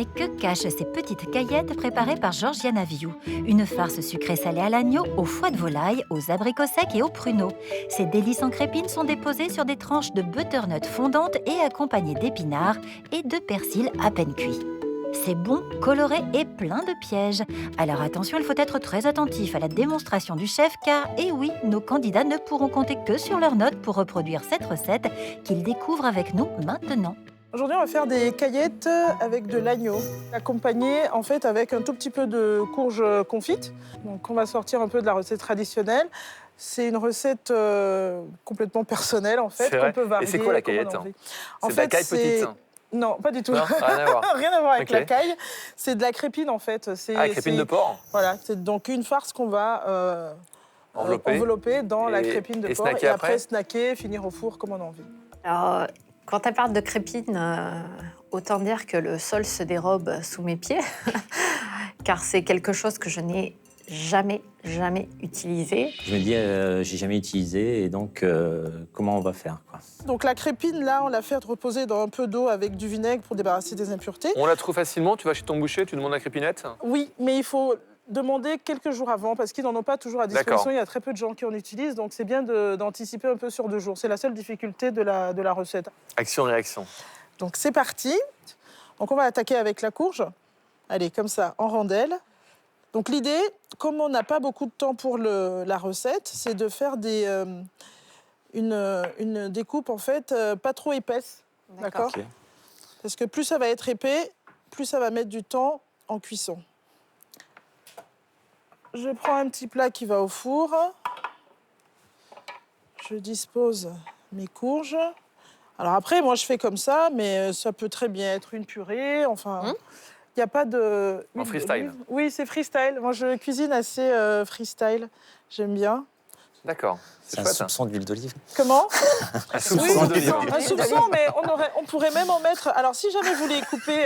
Mais que cachent ces petites caillettes préparées par Georgiana Viou? Une farce sucrée-salée à l'agneau, au foie de volaille, aux abricots secs et aux pruneaux. Ces délices en crépines sont déposées sur des tranches de butternut fondantes et accompagnées d'épinards et de persil à peine cuit. C'est bon, coloré et plein de pièges. Alors attention, il faut être très attentif à la démonstration du chef car, eh oui, nos candidats ne pourront compter que sur leurs notes pour reproduire cette recette qu'ils découvrent avec nous maintenant. Aujourd'hui, on va faire des caillettes avec de l'agneau, accompagnées en fait avec un tout petit peu de courge confite. Donc, on va sortir un peu de la recette traditionnelle. C'est une recette complètement personnelle en fait, qu'on peut varier. Et c'est quoi la caillette? C'est de la caille petite? Non, pas du tout. Non, rien à voir. Rien à voir avec la caille. C'est de la crépine en fait. Crépine de porc? Voilà, c'est donc une farce qu'on va envelopper dans la crépine de porc et après snacker, finir au four comme on a envie. Alors, quand elle parle de crépine, autant dire que le sol se dérobe sous mes pieds, car c'est quelque chose que je n'ai jamais utilisé. Je me dis, j'ai jamais utilisé, et donc comment on va faire, quoi. Donc la crépine, là, on l'a fait reposer dans un peu d'eau avec du vinaigre pour débarrasser des impuretés. On la trouve facilement? Tu vas chez ton boucher, tu demandes la crépinette? Oui, mais il faut demander quelques jours avant parce qu'ils n'en ont pas toujours à disposition. Il y a très peu de gens qui en utilisent, donc c'est bien d'anticiper un peu sur 2 jours. C'est la seule difficulté de la recette. Action-réaction. Donc c'est parti. Donc on va attaquer avec la courge. Allez, comme ça, en rondelles. Donc l'idée, comme on n'a pas beaucoup de temps pour la recette, c'est de faire une découpe en fait pas trop épaisse. D'accord. Okay. Parce que plus ça va être épais, plus ça va mettre du temps en cuisson. Je prends un petit plat qui va au four. Je dispose mes courges. Alors après, moi, je fais comme ça, mais ça peut très bien être une purée. Enfin, il n'y a pas de... En freestyle? Oui, c'est freestyle. Moi, je cuisine assez freestyle. J'aime bien. D'accord. C'est un soupçon d'huile d'olive. Comment? Un soupçon d'olive. Un soupçon, mais on pourrait même en mettre... Alors, si jamais vous voulez couper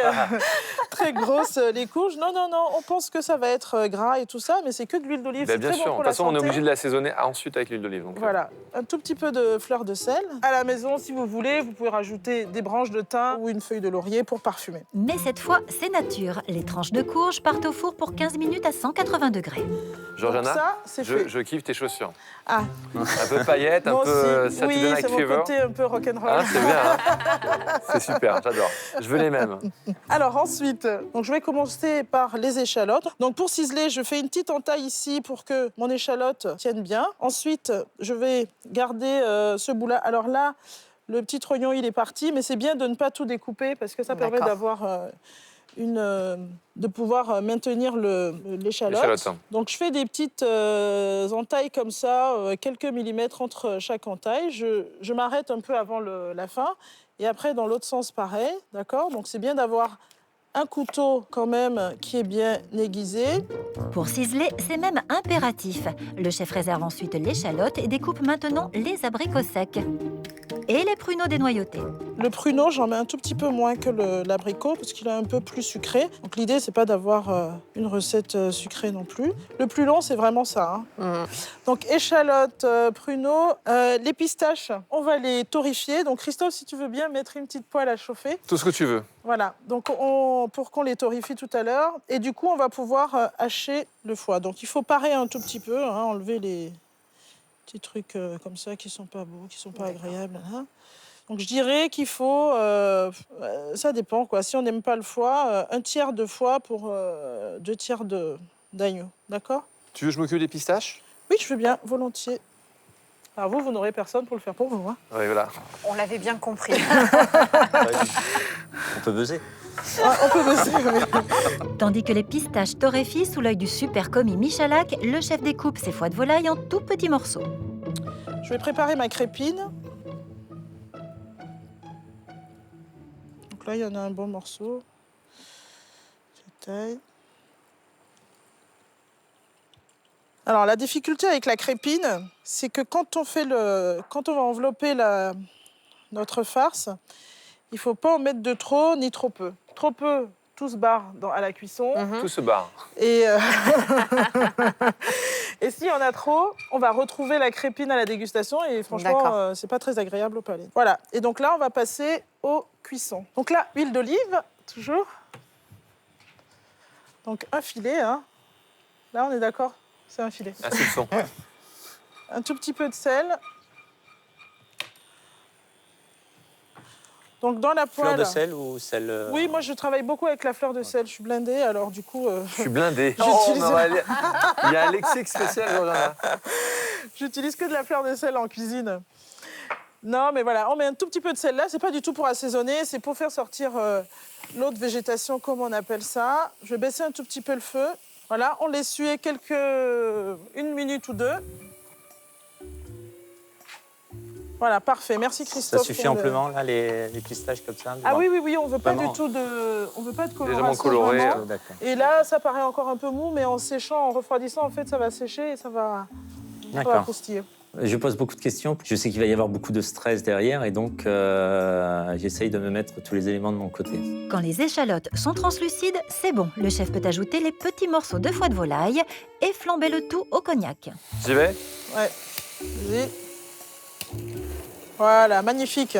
très grosses les courges, non, on pense que ça va être gras et tout ça, mais c'est que de l'huile d'olive. Bien sûr, de toute façon, on est obligé de l'assaisonner ensuite avec l'huile d'olive. Voilà, un tout petit peu de fleur de sel. À la maison, si vous voulez, vous pouvez rajouter des branches de thym ou une feuille de laurier pour parfumer. Mais cette fois, c'est nature. Les tranches de courge partent au four pour 15 minutes à 180 degrés. Georgiana, ça, c'est fait. Je kiffe tes chaussures. Ah. Un peu paillettes, un peu Saturday Night Fever. Oui, c'est mon côté un peu rock'n'roll. C'est bien, hein. C'est super, j'adore. Je veux les mêmes. Alors ensuite, donc je vais commencer par les échalotes. Donc pour ciseler, je fais une petite entaille ici pour que mon échalote tienne bien. Ensuite, je vais garder ce bout-là. Alors là, le petit oignon, il est parti, mais c'est bien de ne pas tout découper parce que ça permet d'avoir de pouvoir maintenir l'échalote. Donc je fais des petites entailles comme ça, quelques millimètres entre chaque entaille. Je m'arrête un peu avant la fin et après dans l'autre sens pareil, d'accord? Donc c'est bien d'avoir un couteau quand même qui est bien aiguisé. Pour ciseler, c'est même impératif. Le chef réserve ensuite l'échalote et découpe maintenant les abricots secs. Et les pruneaux dénoyautés. Le pruneau, j'en mets un tout petit peu moins que l'abricot parce qu'il est un peu plus sucré. Donc l'idée, c'est pas d'avoir une recette sucrée non plus. Le plus long, c'est vraiment ça. Hein. Donc échalote, pruneaux, les pistaches, on va les torréfier. Donc Christophe, si tu veux bien mettre une petite poêle à chauffer. Tout ce que tu veux. Voilà, donc pour qu'on les torréfie tout à l'heure. Et du coup, on va pouvoir hacher le foie. Donc il faut parer un tout petit peu, hein, enlever les petits trucs comme ça qui sont pas beaux, qui sont pas agréables. Hein. Donc je dirais qu'il faut, ça dépend quoi. Si on n'aime pas le foie, 1/3 de foie pour 2/3 d'agneau, d'accord? Tu veux que je m'occupe des pistaches? Oui, je veux bien, volontiers. Alors vous n'aurez personne pour le faire pour vous. Hein. Oui, voilà. On l'avait bien compris. On peut buzzer. On peut bosser, oui. Tandis que les pistaches torréfient sous l'œil du super commis Michalak, le chef découpe ses foies de volaille en tout petits morceaux. Je vais préparer ma crépine. Donc là, il y en a un bon morceau. Je taille. Alors, la difficulté avec la crépine, c'est que quand on va envelopper notre farce, il ne faut pas en mettre de trop ni trop peu. Trop peu, tout se barre à la cuisson. Tout se barre. Et s'il y en a trop, on va retrouver la crépine à la dégustation et franchement, c'est pas très agréable au palais. Voilà. Et donc là, on va passer aux cuissons. Donc là, huile d'olive, toujours. Donc un filet, hein. Là, on est d'accord? C'est un filet. Un soupçon. Un tout petit peu de sel. Donc dans la poêle... Fleur de sel ou sel Oui, moi je travaille beaucoup avec la fleur de sel. Je suis blindée, alors du coup... Je suis blindé. J'utilise- mais on va aller- Il y a un lexique spécial, Georgiana. J'utilise que de la fleur de sel en cuisine. Non, mais voilà, on met un tout petit peu de sel là. C'est pas du tout pour assaisonner, c'est pour faire sortir l'autre végétation, comme on appelle ça. Je vais baisser un tout petit peu le feu. Voilà, on laisse suer une minute ou deux. Voilà, parfait. Merci Christophe. Ça suffit pour le- amplement, là, les pistaches comme ça Ah oui, on veut pas Vraiment. du tout on veut pas de Légèrement coloration. coloré. vraiment. D'accord. Et là, ça paraît encore un peu mou, mais en séchant, en refroidissant, en fait, ça va sécher et ça va D'accord. croustiller. Je pose beaucoup de questions. Je sais qu'il va y avoir beaucoup de stress derrière et donc j'essaye de me mettre tous les éléments de mon côté. Quand les échalotes sont translucides, c'est bon. Le chef peut ajouter les petits morceaux de foie de volaille et flamber le tout au cognac. J'y vais? Ouais. Vas-y. Voilà, magnifique.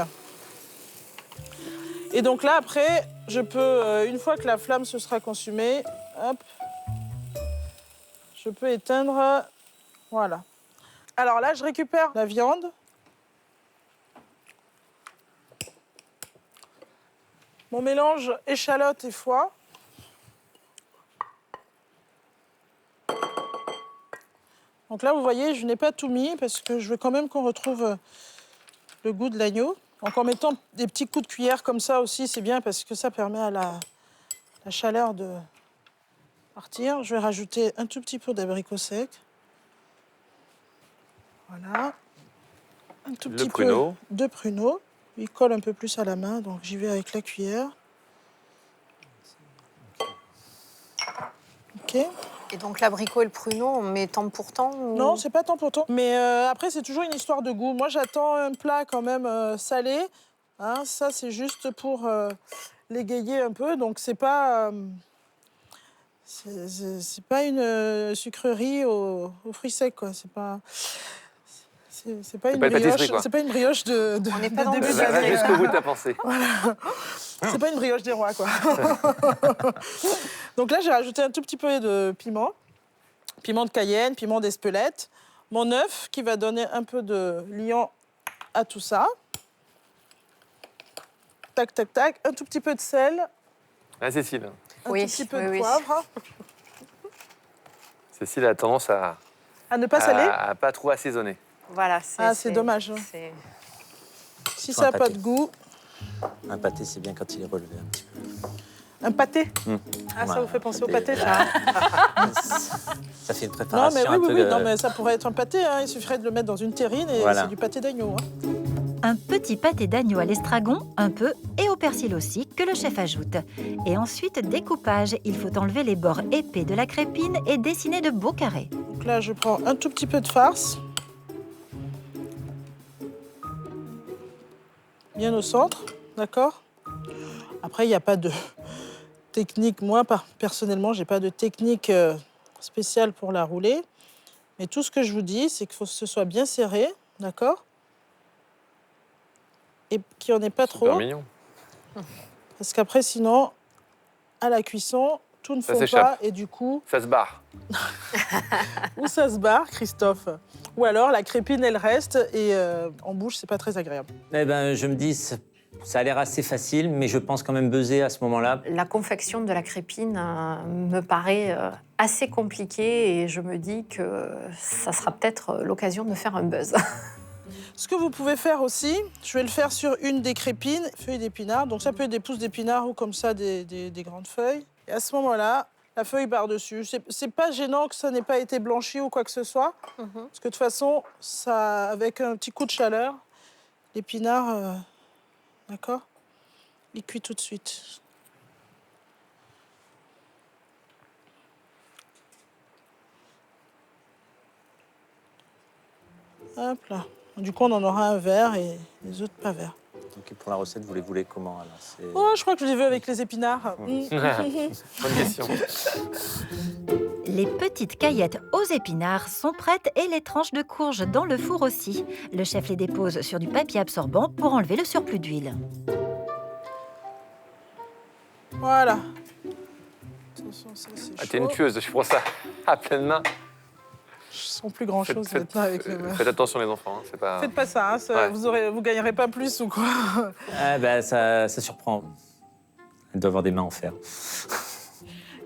Et donc là, après, je peux, une fois que la flamme se sera consumée, hop, je peux éteindre. Voilà. Alors là, je récupère la viande. Mon mélange échalote et foie. Donc là, vous voyez, je n'ai pas tout mis parce que je veux quand même qu'on retrouve le goût de l'agneau. Donc en mettant des petits coups de cuillère comme ça aussi, c'est bien parce que ça permet à la chaleur de partir. Je vais rajouter un tout petit peu d'abricot sec. Voilà. Un tout petit peu pruneau. de pruneau. Il colle un peu plus à la main, donc j'y vais avec la cuillère. Ok. Et donc l'abricot et le pruneau, on met temps pour temps ou... Non, c'est pas tant pour toi. Mais après, c'est toujours une histoire de goût. Moi, j'attends un plat quand même salé. Hein, ça, c'est juste pour l'égayer un peu. Donc, c'est pas une sucrerie aux fruits secs, quoi. C'est pas une pas une pâtisserie, brioche. quoi. C'est pas une brioche de On n'est de pas dans le début Va d'année. jusqu'au bout de ta pensée. C'est pas une brioche des rois, quoi. Donc là, j'ai rajouté un tout petit peu de piment. Piment de Cayenne, piment d'Espelette. Mon œuf qui va donner un peu de liant à tout ça. Tac, tac, tac. Un tout petit peu de sel. Ah, Cécile. Un Oui, tout petit peu oui, de oui. poivre. Cécile a tendance à À ne pas saler. pas trop assaisonner. Voilà, Ah, c'est dommage. c'est- Si Faut ça un n'a pas pâté. de goût. Un pâté, c'est bien quand il est relevé un petit peu. Un pâté. Ah, ça Ouais, vous fait penser au pâté. pâté, ça. Ça fait une Non, préparation mais un oui, peu... oui. Non, mais ça pourrait être un pâté. Hein. Il suffirait de le mettre dans une terrine et Voilà. c'est du pâté d'agneau. Hein. Un petit pâté d'agneau à l'estragon, un peu, et au persil aussi, que le chef ajoute. Et ensuite, découpage. Il faut enlever les bords épais de la crépine et dessiner de beaux carrés. Donc là, je prends un tout petit peu de farce. Bien au centre, d'accord? Après, il n'y a pas de technique. Moi, personnellement, je n'ai pas de technique spéciale pour la rouler. Mais tout ce que je vous dis, c'est qu'il faut que ce soit bien serré, d'accord? Et qu'il n'y en ait pas Super trop. mignon. Parce qu'après, sinon, à la cuisson, tout ne Ça fond s'échappe. pas. Et du coup, Ça se barre. ou ça se barre, Christophe. Ou alors, la crépine, elle reste et en bouche, c'est pas très agréable. Eh ben, je me dis, ça a l'air assez facile, mais je pense quand même buzzer à ce moment-là. La confection de la crépine me paraît assez compliquée et je me dis que ça sera peut-être l'occasion de faire un buzz. Ce que vous pouvez faire aussi, je vais le faire sur une des crépines, feuilles d'épinards. Donc ça peut être des pousses d'épinards ou comme ça des grandes feuilles. Et à ce moment-là, la feuille par-dessus. C'est pas gênant que ça n'ait pas été blanchi ou quoi que ce soit. Parce que de toute façon, ça, avec un petit coup de chaleur, l'épinard, d'accord, il cuit tout de suite. Hop là. Du coup, on en aura un vert et les autres pas verts. Donc, pour la recette, vous les voulez comment alors? Oh, je crois que je les veux avec les épinards. Bonne question. Les petites caillettes aux épinards sont prêtes et les tranches de courge dans le four aussi. Le chef les dépose sur du papier absorbant pour enlever le surplus d'huile. Voilà. Attention, ça c'est Ah, t'es une chaud. tueuse, je prends ça à pleine main. Je sens plus grand-chose maintenant avec les mains. Faites attention les enfants, hein, c'est pas... Faites pas ça, hein, Ouais. vous gagnerez pas plus ou quoi. Ah, bah, ça surprend. Elle doit avoir des mains en fer.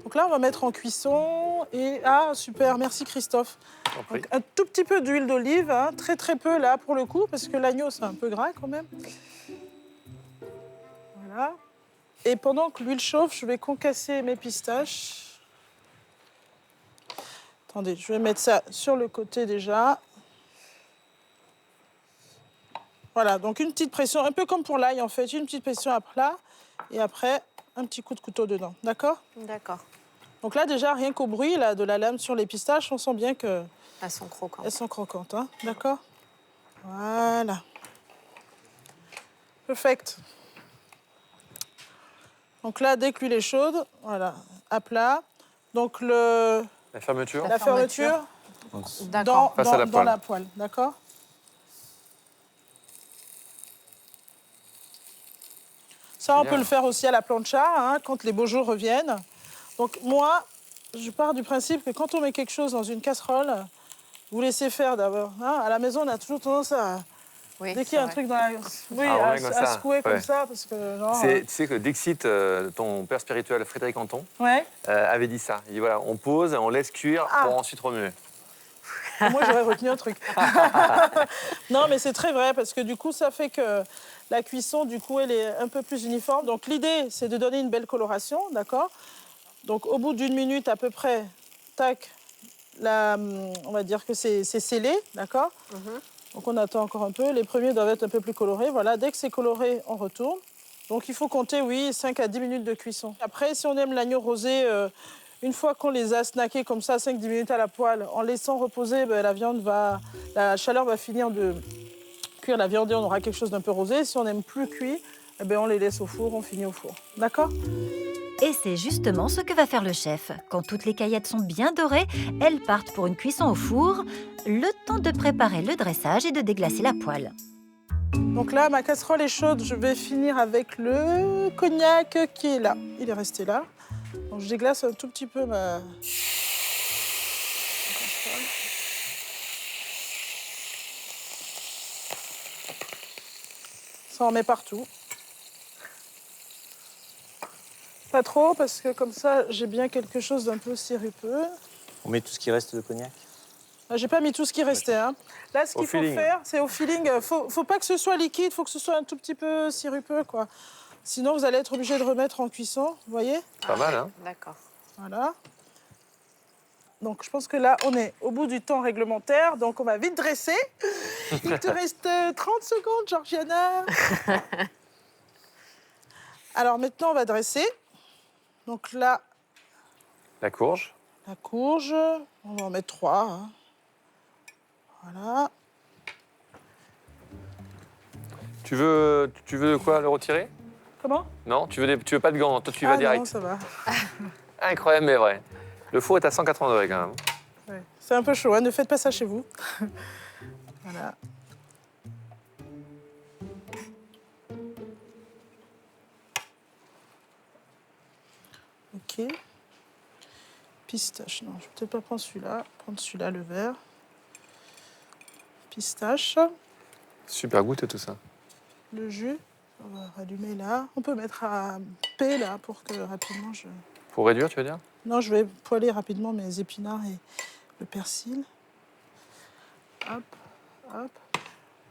Donc là, on va mettre en cuisson et... Ah, super, merci Christophe. J'en prie. Donc, un tout petit peu d'huile d'olive, hein, très très peu là pour le coup, parce que l'agneau c'est un peu gras quand même. Voilà. Et pendant que l'huile chauffe, je vais concasser mes pistaches. Attendez, je vais mettre ça sur le côté déjà. Voilà, donc une petite pression, un peu comme pour l'ail en fait, une petite pression à plat et après un petit coup de couteau dedans, d'accord? D'accord. Donc là déjà, rien qu'au bruit là, de la lame sur les pistaches, on sent bien qu'elles Elles sont croquantes. sont croquantes, hein, d'accord? Voilà. Perfect. Donc là, dès que l'huile est chaude, voilà, à plat. Donc La fermeture. la fermeture D'accord. Face à la dans poêle. la poêle, d'accord? Ça, on Bien. peut le faire aussi à la plancha, hein, quand les beaux jours reviennent. Donc moi, je pars du principe que quand on met quelque chose dans une casserole, vous laissez faire d'abord. Hein. À la maison, on a toujours tendance à... Oui, Dès qu'il y a un truc dans la... Oui, Ah, à, ouais, comme à ça, secouer comme ouais. ça, parce que... genre, Tu sais que Dixit, ton père spirituel Frédéric Anton, Ouais. avait dit ça. Il dit voilà, on pose, on laisse cuire Ah. pour ensuite remuer. Moi, j'aurais retenu un truc. Non, mais c'est très vrai, parce que du coup, ça fait que la cuisson, du coup, elle est un peu plus uniforme. Donc, l'idée, c'est de donner une belle coloration, d'accord? Donc, au bout d'une minute à peu près, tac, on va dire que c'est scellé, d'accord? Donc, on attend encore un peu. Les premiers doivent être un peu plus colorés. Voilà, dès que c'est coloré, on retourne. Donc, il faut compter, oui, 5 à 10 minutes de cuisson. Après, si on aime l'agneau rosé, une fois qu'on les a snackés comme ça, 5-10 minutes à la poêle, en laissant reposer, ben, la chaleur va finir de cuire la viande et on aura quelque chose d'un peu rosé. Si on n'aime plus cuit, eh ben, on les laisse au four, on finit au four. D'accord? Et c'est justement ce que va faire le chef. Quand toutes les caillettes sont bien dorées, elles partent pour une cuisson au four, le temps de préparer le dressage et de déglacer la poêle. Donc là, ma casserole est chaude. Je vais finir avec le cognac qui est là. Il est resté là. Donc je déglace un tout petit peu ma casserole. Ça en met partout. Pas trop, parce que comme ça, j'ai bien quelque chose d'un peu sirupeux. On met tout ce qui reste de cognac. J'ai pas mis tout ce qui restait. Hein. Là, ce Au qu'il faut feeling. faire, c'est au feeling. Faut pas que ce soit liquide, faut que ce soit un tout petit peu sirupeux, quoi. Sinon, vous allez être obligé de remettre en cuisson, vous voyez? Pas mal, hein? D'accord. Voilà. Donc, je pense que là, on est au bout du temps réglementaire, donc on va vite dresser. Il te reste 30 secondes, Georgiana. Alors, maintenant, on va dresser. Donc là, La courge. la courge, on va en mettre 3. Hein. Voilà. Tu veux quoi, le retirer? Comment? Non, tu veux pas de gants, toi tu y vas Ah direct. non, ça va. Incroyable mais vrai. Le four est à 180 degrés quand même. Ouais. C'est un peu chaud, hein. Ne faites pas ça chez vous. Voilà. Ok. Pistache, non, je vais peut-être pas prendre celui-là. Prendre celui-là, le vert. Pistache, Super goûteux tout ça. le jus. On va rallumer là. On peut mettre à P là pour que rapidement je... Pour réduire, tu veux dire? Non, je vais poêler rapidement mes épinards et le persil. Hop, hop.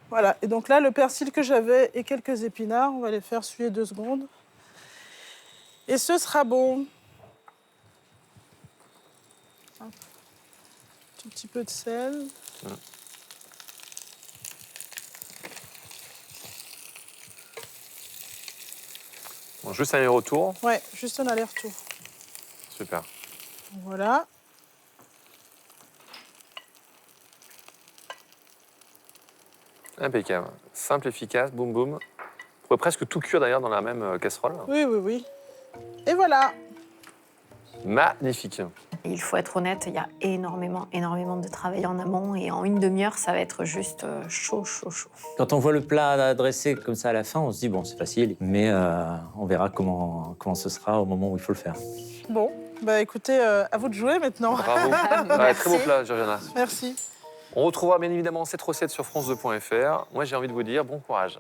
Voilà, et donc là, le persil que j'avais et quelques épinards, on va les faire suer 2 secondes. Et ce sera bon. Hop. Tout petit peu de sel. Bon, juste un retour. Ouais, juste un aller-retour. Super. Voilà. Impeccable. Simple, efficace, boum boum. On pourrait presque tout cuire d'ailleurs dans la même casserole. Oui, oui, oui. Et voilà. Magnifique. Et il faut être honnête, il y a énormément de travail en amont et en une demi-heure, ça va être juste chaud. Quand on voit le plat dressé comme ça à la fin, on se dit bon, c'est facile, mais on verra comment ce sera au moment où il faut le faire. Bon, Bah écoutez, à vous de jouer maintenant. Bravo. Ouais, très beau plat, Georgiana. Merci. On retrouvera bien évidemment cette recette sur France2.fr. Moi, j'ai envie de vous dire bon courage.